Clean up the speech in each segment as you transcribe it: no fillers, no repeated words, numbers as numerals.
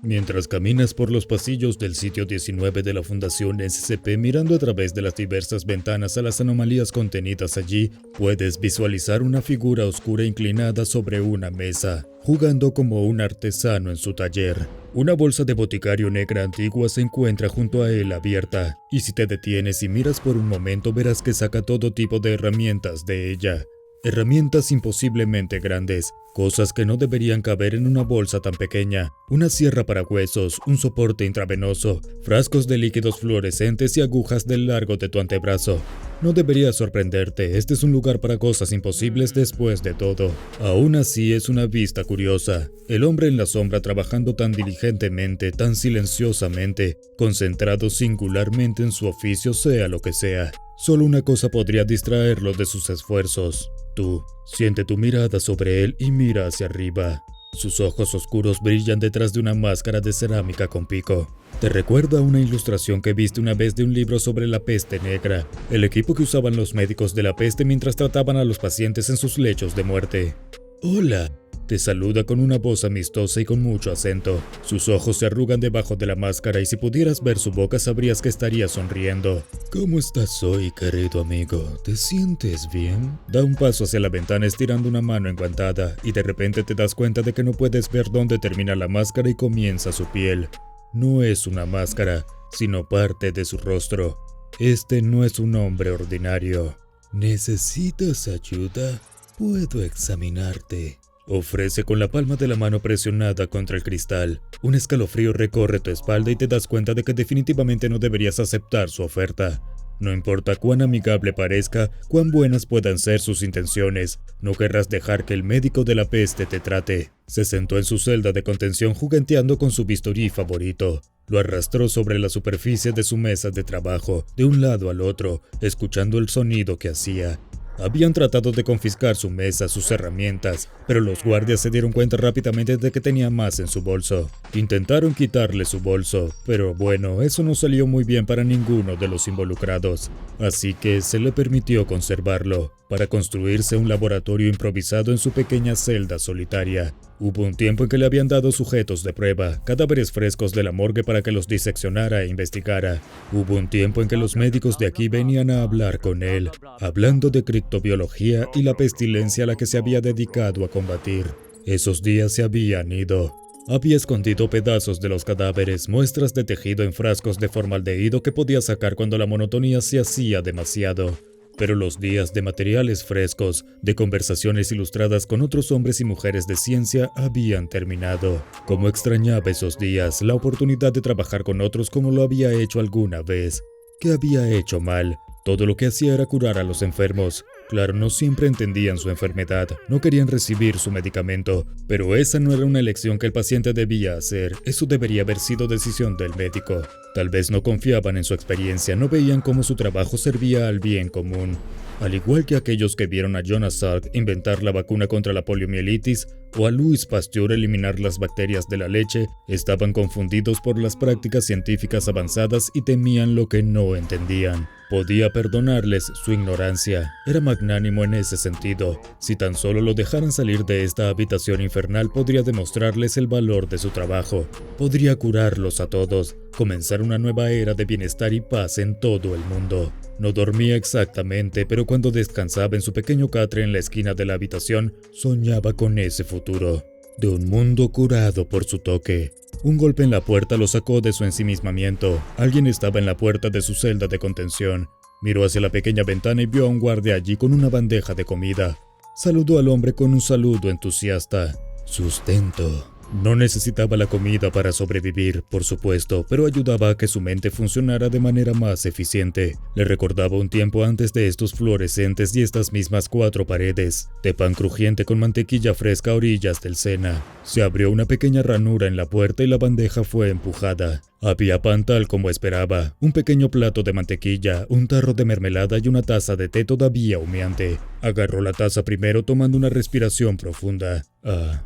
Mientras caminas por los pasillos del sitio 19 de la Fundación SCP mirando a través de las diversas ventanas a las anomalías contenidas allí, puedes visualizar una figura oscura inclinada sobre una mesa, jugando como un artesano en su taller. Una bolsa de boticario negra antigua se encuentra junto a él abierta, y si te detienes y miras por un momento verás que saca todo tipo de herramientas de ella. Herramientas imposiblemente grandes, cosas que no deberían caber en una bolsa tan pequeña, una sierra para huesos, un soporte intravenoso, frascos de líquidos fluorescentes y agujas del largo de tu antebrazo. No debería sorprenderte, este es un lugar para cosas imposibles después de todo. Aún así es una vista curiosa, el hombre en la sombra trabajando tan diligentemente, tan silenciosamente, concentrado singularmente en su oficio sea lo que sea. Solo una cosa podría distraerlo de sus esfuerzos. Tú, siente tu mirada sobre él y mira hacia arriba. Sus ojos oscuros brillan detrás de una máscara de cerámica con pico. Te recuerda a una ilustración que viste una vez de un libro sobre la peste negra, el equipo que usaban los médicos de la peste mientras trataban a los pacientes en sus lechos de muerte. Hola. Te saluda con una voz amistosa y con mucho acento. Sus ojos se arrugan debajo de la máscara y si pudieras ver su boca sabrías que estaría sonriendo. ¿Cómo estás hoy, querido amigo? ¿Te sientes bien? Da un paso hacia la ventana estirando una mano enguantada y de repente te das cuenta de que no puedes ver dónde termina la máscara y comienza su piel. No es una máscara, sino parte de su rostro. Este no es un hombre ordinario. ¿Necesitas ayuda? Puedo examinarte. Ofrece con la palma de la mano presionada contra el cristal. Un escalofrío recorre tu espalda y te das cuenta de que definitivamente no deberías aceptar su oferta. No importa cuán amigable parezca, cuán buenas puedan ser sus intenciones, no querrás dejar que el médico de la peste te trate. Se sentó en su celda de contención jugueteando con su bisturí favorito. Lo arrastró sobre la superficie de su mesa de trabajo, de un lado al otro, escuchando el sonido que hacía. Habían tratado de confiscar su mesa, sus herramientas, pero los guardias se dieron cuenta rápidamente de que tenía más en su bolso. Intentaron quitarle su bolso, pero bueno, eso no salió muy bien para ninguno de los involucrados, así que se le permitió conservarlo, para construirse un laboratorio improvisado en su pequeña celda solitaria. Hubo un tiempo en que le habían dado sujetos de prueba, cadáveres frescos de la morgue para que los diseccionara e investigara. Hubo un tiempo en que los médicos de aquí venían a hablar con él, hablando de criptobiología y la pestilencia a la que se había dedicado a combatir. Esos días se habían ido. Había escondido pedazos de los cadáveres, muestras de tejido en frascos de formaldehído que podía sacar cuando la monotonía se hacía demasiado. Pero los días de materiales frescos, de conversaciones ilustradas con otros hombres y mujeres de ciencia habían terminado. Como extrañaba esos días, la oportunidad de trabajar con otros como lo había hecho alguna vez. ¿Qué había hecho mal? Todo lo que hacía era curar a los enfermos. Claro, no siempre entendían su enfermedad, no querían recibir su medicamento, pero esa no era una elección que el paciente debía hacer, eso debería haber sido decisión del médico. Tal vez no confiaban en su experiencia, no veían cómo su trabajo servía al bien común. Al igual que aquellos que vieron a Jonas Salk inventar la vacuna contra la poliomielitis o a Louis Pasteur eliminar las bacterias de la leche, estaban confundidos por las prácticas científicas avanzadas y temían lo que no entendían. Podía perdonarles su ignorancia, era magnánimo en ese sentido. Si tan solo lo dejaran salir de esta habitación infernal, podría demostrarles el valor de su trabajo. Podría curarlos a todos, comenzar una nueva era de bienestar y paz en todo el mundo. No dormía exactamente, pero cuando descansaba en su pequeño catre en la esquina de la habitación, soñaba con ese futuro. De un mundo curado por su toque. Un golpe en la puerta lo sacó de su ensimismamiento. Alguien estaba en la puerta de su celda de contención. Miró hacia la pequeña ventana y vio a un guardia allí con una bandeja de comida. Saludó al hombre con un saludo entusiasta. Sustento. No necesitaba la comida para sobrevivir, por supuesto, pero ayudaba a que su mente funcionara de manera más eficiente. Le recordaba un tiempo antes de estos fluorescentes y estas mismas 4 paredes, de pan crujiente con mantequilla fresca a orillas del Sena. Se abrió una pequeña ranura en la puerta y la bandeja fue empujada. Había pan tal como esperaba, un pequeño plato de mantequilla, un tarro de mermelada y una taza de té todavía humeante. Agarró la taza primero tomando una respiración profunda.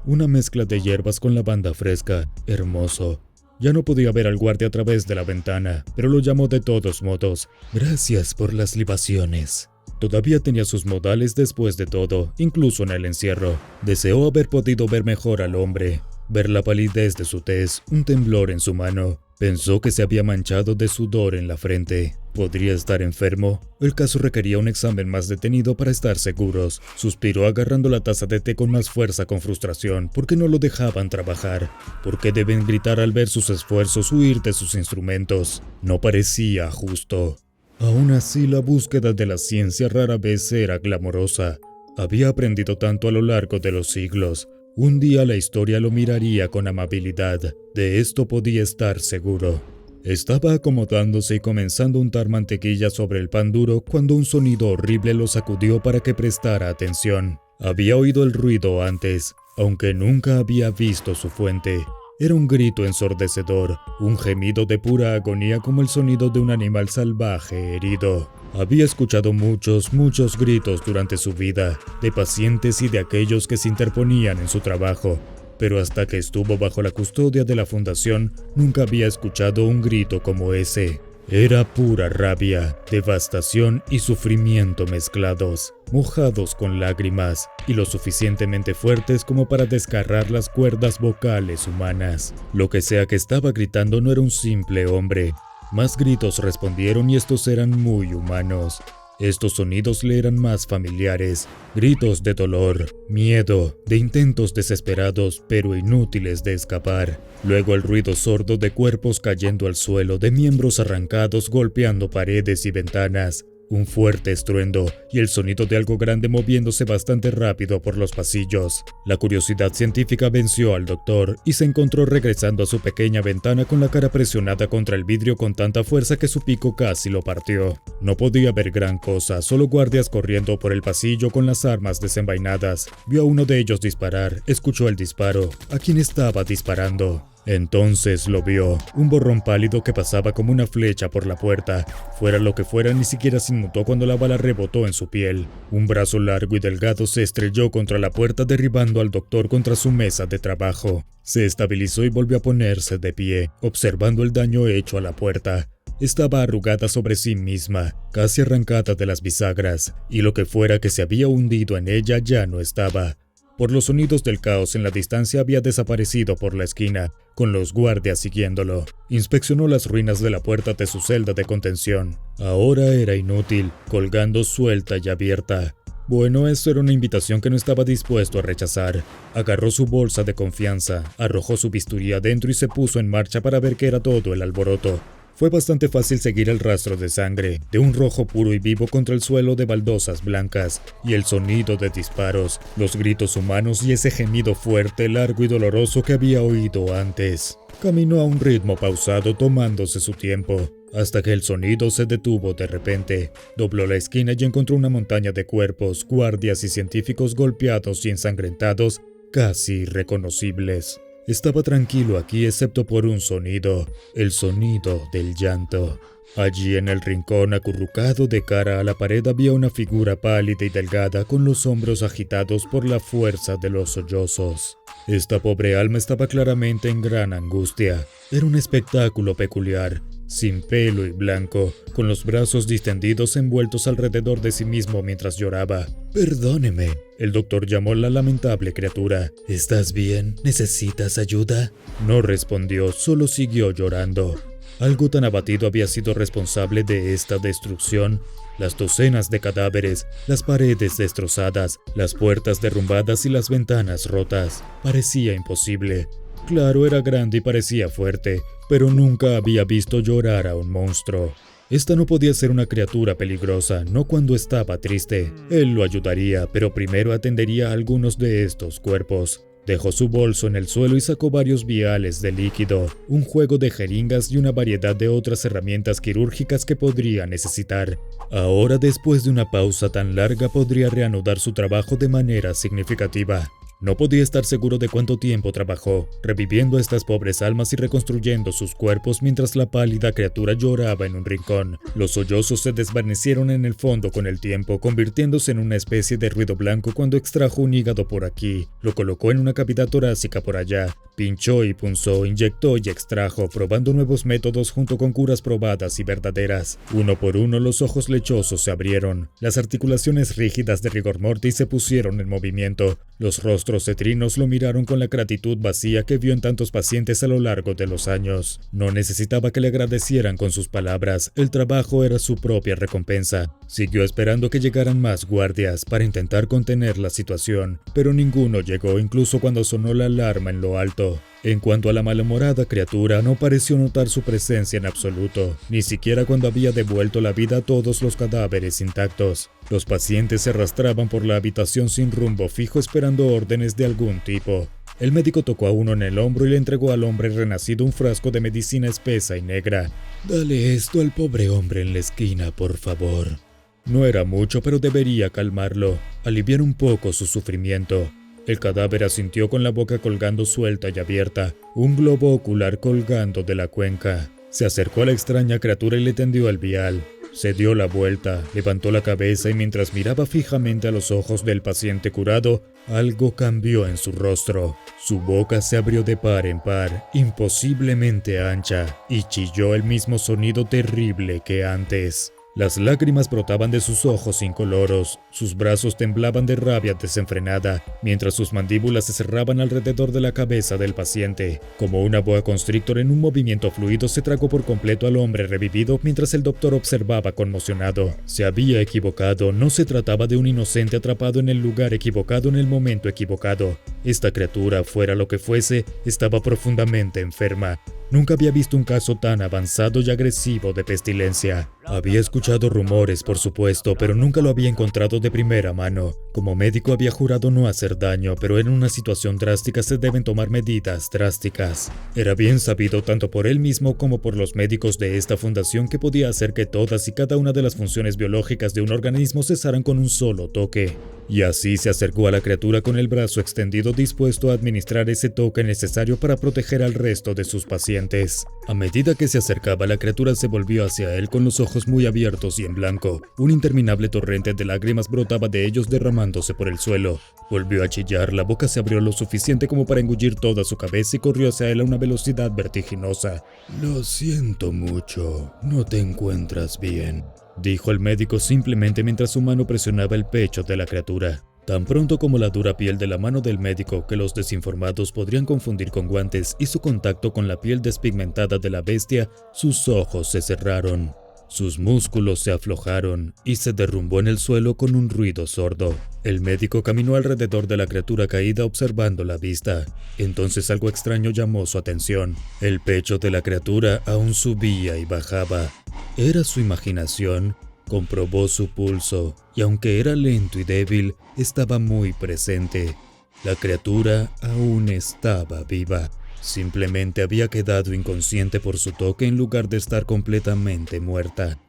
Una mezcla de hierbas con lavanda fresca. Hermoso. Ya no podía ver al guardia a través de la ventana, pero lo llamó de todos modos. Gracias por las libaciones. Todavía tenía sus modales después de todo, incluso en el encierro. Deseó haber podido ver mejor al hombre. ver la palidez de su tez, un temblor en su mano. Pensó que se había manchado de sudor en la frente. ¿Podría estar enfermo? El caso requería un examen más detenido para estar seguros. Suspiró agarrando la taza de té con más fuerza con frustración, porque no lo dejaban trabajar. ¿Por qué deben gritar al ver sus esfuerzos huir de sus instrumentos? No parecía justo. Aún así, la búsqueda de la ciencia rara vez era glamorosa. Había aprendido tanto a lo largo de los siglos. Un día la historia lo miraría con amabilidad, de esto podía estar seguro. Estaba acomodándose y comenzando a untar mantequilla sobre el pan duro cuando un sonido horrible lo sacudió para que prestara atención. Había oído el ruido antes, aunque nunca había visto su fuente. Era un grito ensordecedor, un gemido de pura agonía como el sonido de un animal salvaje herido. Había escuchado muchos gritos durante su vida, de pacientes y de aquellos que se interponían en su trabajo, pero hasta que estuvo bajo la custodia de la fundación, nunca había escuchado un grito como ese. Era pura rabia, devastación y sufrimiento mezclados, mojados con lágrimas, y lo suficientemente fuertes como para desgarrar las cuerdas vocales humanas. Lo que sea que estaba gritando no era un simple hombre. Más gritos respondieron y estos eran muy humanos. Estos sonidos le eran más familiares, gritos de dolor, miedo, de intentos desesperados pero inútiles de escapar. Luego el ruido sordo de cuerpos cayendo al suelo, de miembros arrancados golpeando paredes y ventanas. Un fuerte estruendo y el sonido de algo grande moviéndose bastante rápido por los pasillos. La curiosidad científica venció al doctor y se encontró regresando a su pequeña ventana con la cara presionada contra el vidrio con tanta fuerza que su pico casi lo partió. No podía ver gran cosa, solo guardias corriendo por el pasillo con las armas desenvainadas. Vio a uno de ellos disparar, escuchó el disparo. ¿A quién estaba disparando? Entonces lo vio, un borrón pálido que pasaba como una flecha por la puerta. Fuera lo que fuera, ni siquiera se inmutó cuando la bala rebotó en su piel. Un brazo largo y delgado se estrelló contra la puerta, derribando al doctor contra su mesa de trabajo. Se estabilizó y volvió a ponerse de pie, observando el daño hecho a la puerta. Estaba arrugada sobre sí misma, casi arrancada de las bisagras, y lo que fuera que se había hundido en ella ya no estaba. Por los sonidos del caos en la distancia había desaparecido por la esquina, con los guardias siguiéndolo. Inspeccionó las ruinas de la puerta de su celda de contención. Ahora era inútil, colgando suelta y abierta. Bueno, eso era una invitación que no estaba dispuesto a rechazar. Agarró su bolsa de confianza, arrojó su bisturí adentro y se puso en marcha para ver qué era todo el alboroto. Fue bastante fácil seguir el rastro de sangre, de un rojo puro y vivo contra el suelo de baldosas blancas, y el sonido de disparos, los gritos humanos y ese gemido fuerte, largo y doloroso que había oído antes. Caminó a un ritmo pausado, tomándose su tiempo, hasta que el sonido se detuvo de repente. Dobló la esquina y encontró una montaña de cuerpos, guardias y científicos golpeados y ensangrentados, casi irreconocibles. Estaba tranquilo aquí excepto por un sonido, el sonido del llanto. Allí en el rincón, acurrucado de cara a la pared, había una figura pálida y delgada con los hombros agitados por la fuerza de los sollozos. Esta pobre alma estaba claramente en gran angustia. Era un espectáculo peculiar, sin pelo y blanco, con los brazos distendidos envueltos alrededor de sí mismo mientras lloraba. «Perdóneme», el doctor llamó a la lamentable criatura. «¿Estás bien? ¿Necesitas ayuda?» No respondió, solo siguió llorando. Algo tan abatido había sido responsable de esta destrucción. Las docenas de cadáveres, las paredes destrozadas, las puertas derrumbadas y las ventanas rotas. Parecía imposible. Claro, era grande y parecía fuerte, pero nunca había visto llorar a un monstruo. Esta no podía ser una criatura peligrosa, no cuando estaba triste. Él lo ayudaría, pero primero atendería a algunos de estos cuerpos. Dejó su bolso en el suelo y sacó varios viales de líquido, un juego de jeringas y una variedad de otras herramientas quirúrgicas que podría necesitar. Ahora, después de una pausa tan larga, podría reanudar su trabajo de manera significativa. No podía estar seguro de cuánto tiempo trabajó, reviviendo a estas pobres almas y reconstruyendo sus cuerpos mientras la pálida criatura lloraba en un rincón. Los sollozos se desvanecieron en el fondo con el tiempo, convirtiéndose en una especie de ruido blanco cuando extrajo un hígado por aquí, lo colocó en una cavidad torácica por allá, pinchó y punzó, inyectó y extrajo, probando nuevos métodos junto con curas probadas y verdaderas. Uno por uno los ojos lechosos se abrieron, las articulaciones rígidas de rigor mortis se pusieron en movimiento, Los rostros cetrinos lo miraron con la gratitud vacía que vio en tantos pacientes a lo largo de los años. No necesitaba que le agradecieran con sus palabras, el trabajo era su propia recompensa. Siguió esperando que llegaran más guardias para intentar contener la situación, pero ninguno llegó incluso cuando sonó la alarma en lo alto. En cuanto a la malhumorada criatura, no pareció notar su presencia en absoluto, ni siquiera cuando había devuelto la vida a todos los cadáveres intactos. Los pacientes se arrastraban por la habitación sin rumbo fijo esperando órdenes de algún tipo. El médico tocó a uno en el hombro y le entregó al hombre renacido un frasco de medicina espesa y negra. «Dale esto al pobre hombre en la esquina, por favor». No era mucho, pero debería calmarlo, aliviar un poco su sufrimiento. El cadáver asintió con la boca colgando suelta y abierta, un globo ocular colgando de la cuenca. Se acercó a la extraña criatura y le tendió el vial. Se dio la vuelta, levantó la cabeza y mientras miraba fijamente a los ojos del paciente curado, algo cambió en su rostro. Su boca se abrió de par en par, imposiblemente ancha, y chilló el mismo sonido terrible que antes. Las lágrimas brotaban de sus ojos incoloros, sus brazos temblaban de rabia desenfrenada, mientras sus mandíbulas se cerraban alrededor de la cabeza del paciente. Como una boa constrictor en un movimiento fluido se tragó por completo al hombre revivido mientras el doctor observaba conmocionado. Se había equivocado, no se trataba de un inocente atrapado en el lugar equivocado en el momento equivocado. Esta criatura, fuera lo que fuese, estaba profundamente enferma. Nunca había visto un caso tan avanzado y agresivo de pestilencia. Había escuchado rumores, por supuesto, pero nunca lo había encontrado de primera mano. Como médico había jurado no hacer daño, pero en una situación drástica se deben tomar medidas drásticas. Era bien sabido tanto por él mismo como por los médicos de esta fundación que podía hacer que todas y cada una de las funciones biológicas de un organismo cesaran con un solo toque. Y así se acercó a la criatura con el brazo extendido dispuesto a administrar ese toque necesario para proteger al resto de sus pacientes. A medida que se acercaba, la criatura se volvió hacia él con los ojos muy abiertos y en blanco. Un interminable torrente de lágrimas brotaba de ellos derramándose por el suelo. Volvió a chillar, la boca se abrió lo suficiente como para engullir toda su cabeza y corrió hacia él a una velocidad vertiginosa. «Lo siento mucho, no te encuentras bien», dijo el médico simplemente mientras su mano presionaba el pecho de la criatura. Tan pronto como la dura piel de la mano del médico, que los desinformados podrían confundir con guantes, hizo contacto con la piel despigmentada de la bestia, sus ojos se cerraron. Sus músculos se aflojaron y se derrumbó en el suelo con un ruido sordo. El médico caminó alrededor de la criatura caída observando la vista. Entonces algo extraño llamó su atención. El pecho de la criatura aún subía y bajaba. ¿Era su imaginación? Comprobó su pulso, y aunque era lento y débil, estaba muy presente. La criatura aún estaba viva. Simplemente había quedado inconsciente por su toque en lugar de estar completamente muerta.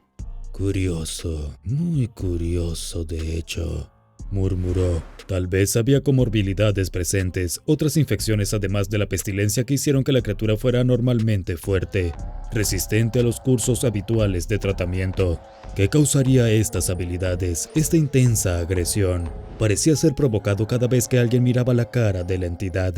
«Curioso, muy curioso de hecho», murmuró. Tal vez había comorbilidades presentes, otras infecciones además de la pestilencia que hicieron que la criatura fuera anormalmente fuerte, resistente a los cursos habituales de tratamiento. ¿Qué causaría estas habilidades, esta intensa agresión? Parecía ser provocado cada vez que alguien miraba la cara de la entidad.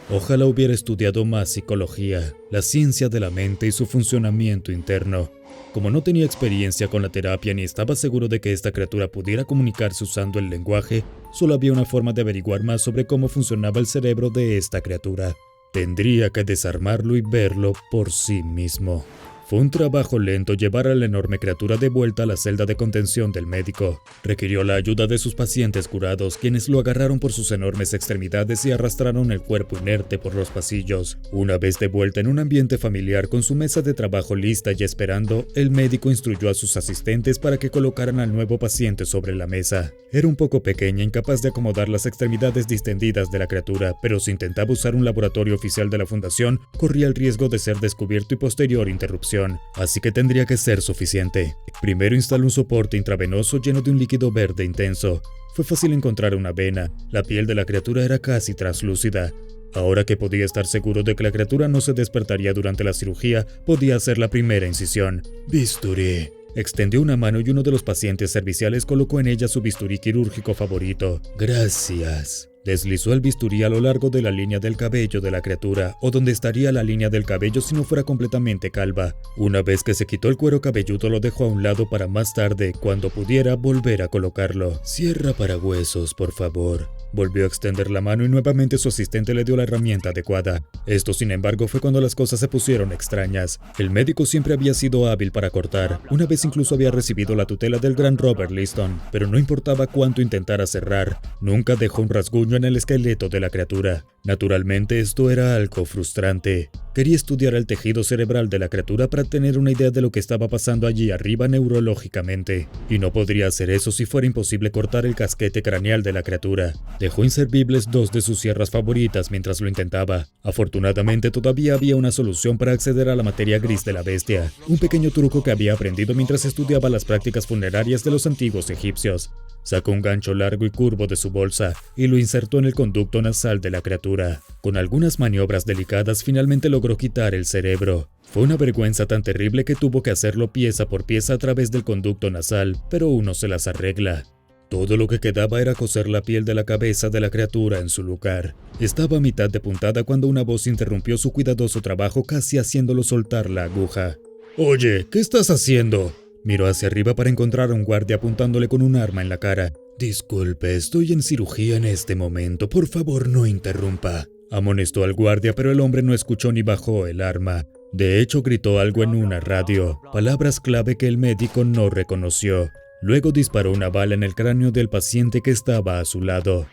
Ojalá hubiera estudiado más psicología, la ciencia de la mente y su funcionamiento interno. Como no tenía experiencia con la terapia ni estaba seguro de que esta criatura pudiera comunicarse usando el lenguaje, solo había una forma de averiguar más sobre cómo funcionaba el cerebro de esta criatura. Tendría que desarmarlo y verlo por sí mismo. Fue un trabajo lento llevar a la enorme criatura de vuelta a la celda de contención del médico. Requirió la ayuda de sus pacientes curados, quienes lo agarraron por sus enormes extremidades y arrastraron el cuerpo inerte por los pasillos. Una vez de vuelta en un ambiente familiar con su mesa de trabajo lista y esperando, el médico instruyó a sus asistentes para que colocaran al nuevo paciente sobre la mesa. Era un poco pequeña, incapaz de acomodar las extremidades distendidas de la criatura, pero si intentaba usar un laboratorio oficial de la fundación, corría el riesgo de ser descubierto y posterior interrupción. Así que tendría que ser suficiente. Primero instaló un soporte intravenoso lleno de un líquido verde intenso. Fue fácil encontrar una vena. La piel de la criatura era casi translúcida. Ahora que podía estar seguro de que la criatura no se despertaría durante la cirugía, podía hacer la primera incisión. «Bisturí». Extendió una mano y uno de los pacientes serviciales colocó en ella su bisturí quirúrgico favorito. «Gracias». Deslizó el bisturí a lo largo de la línea del cabello de la criatura, o donde estaría la línea del cabello si no fuera completamente calva. Una vez que se quitó el cuero cabelludo, lo dejó a un lado para más tarde, cuando pudiera, volver a colocarlo. «Cierra para huesos, por favor». Volvió a extender la mano y nuevamente su asistente le dio la herramienta adecuada. Esto, sin embargo, fue cuando las cosas se pusieron extrañas. El médico siempre había sido hábil para cortar. Una vez incluso había recibido la tutela del gran Robert Liston, pero no importaba cuánto intentara cerrar, nunca dejó un rasguño en el esqueleto de la criatura. Naturalmente, esto era algo frustrante. Quería estudiar el tejido cerebral de la criatura para tener una idea de lo que estaba pasando allí arriba neurológicamente, y no podría hacer eso si fuera imposible cortar el casquete craneal de la criatura. Dejó inservibles 2 de sus sierras favoritas mientras lo intentaba. Afortunadamente, todavía había una solución para acceder a la materia gris de la bestia, un pequeño truco que había aprendido mientras estudiaba las prácticas funerarias de los antiguos egipcios. Sacó un gancho largo y curvo de su bolsa y lo insertó en el conducto nasal de la criatura. Con algunas maniobras delicadas, finalmente logró quitar el cerebro. Fue una vergüenza tan terrible que tuvo que hacerlo pieza por pieza a través del conducto nasal, pero uno se las arregla. Todo lo que quedaba era coser la piel de la cabeza de la criatura en su lugar. Estaba a mitad de puntada cuando una voz interrumpió su cuidadoso trabajo, casi haciéndolo soltar la aguja. «Oye, ¿qué estás haciendo?». Miró hacia arriba para encontrar a un guardia apuntándole con un arma en la cara. «Disculpe, estoy en cirugía en este momento. Por favor, no interrumpa», amonestó al guardia, pero el hombre no escuchó ni bajó el arma. De hecho, gritó algo en una radio, palabras clave que el médico no reconoció. Luego disparó una bala en el cráneo del paciente que estaba a su lado.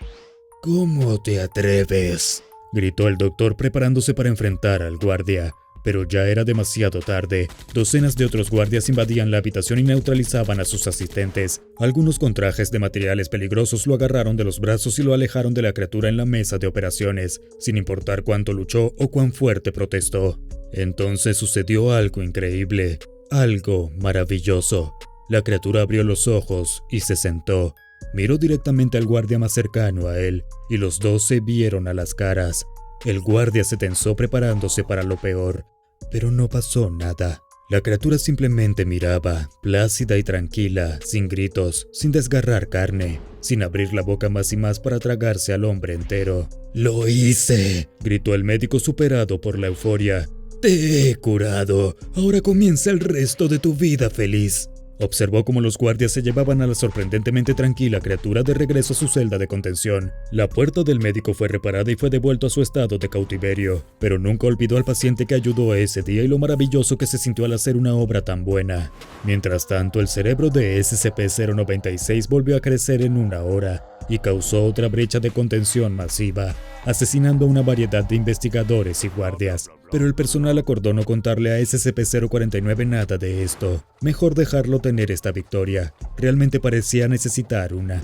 «¿Cómo te atreves?», gritó el doctor preparándose para enfrentar al guardia. Pero ya era demasiado tarde. Docenas de otros guardias invadían la habitación y neutralizaban a sus asistentes. Algunos con trajes de materiales peligrosos lo agarraron de los brazos y lo alejaron de la criatura en la mesa de operaciones, sin importar cuánto luchó o cuán fuerte protestó. Entonces sucedió algo increíble, algo maravilloso. La criatura abrió los ojos y se sentó. Miró directamente al guardia más cercano a él, y los dos se vieron a las caras. El guardia se tensó preparándose para lo peor, pero no pasó nada. La criatura simplemente miraba, plácida y tranquila, sin gritos, sin desgarrar carne, sin abrir la boca más y más para tragarse al hombre entero. «¡Lo hice!», gritó el médico superado por la euforia. «Te he curado. Ahora comienza el resto de tu vida feliz». Observó cómo los guardias se llevaban a la sorprendentemente tranquila criatura de regreso a su celda de contención. La puerta del médico fue reparada y fue devuelto a su estado de cautiverio, pero nunca olvidó al paciente que ayudó ese día y lo maravilloso que se sintió al hacer una obra tan buena. Mientras tanto, el cerebro de SCP-096 volvió a crecer en una hora y causó otra brecha de contención masiva, asesinando a una variedad de investigadores y guardias. Pero el personal acordó no contarle a SCP-049 nada de esto. Mejor dejarlo tener esta victoria. Realmente parecía necesitar una.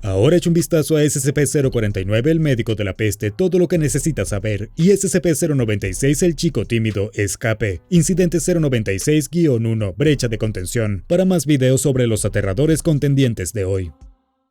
Ahora echa un vistazo a SCP-049, el médico de la peste, todo lo que necesitas saber, y SCP-096, el chico tímido, escape. Incidente 096-1, brecha de contención, para más videos sobre los aterradores contendientes de hoy.